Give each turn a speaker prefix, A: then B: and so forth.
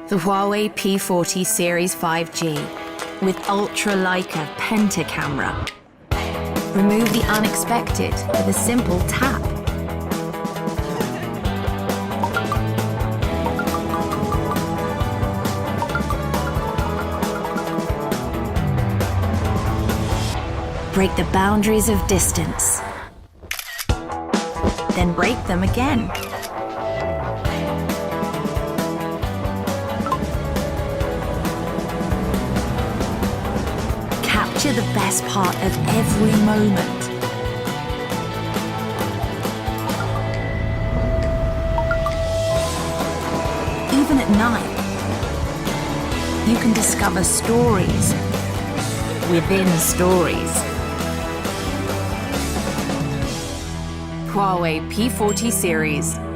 A: The Huawei P40 Series 5G with Ultra Leica Penta camera. Remove the unexpected with a simple tap. Break the boundaries of distance. Then break them again. Capture the best part of every moment. Even at night, you can discover stories within stories. Huawei P40 Series.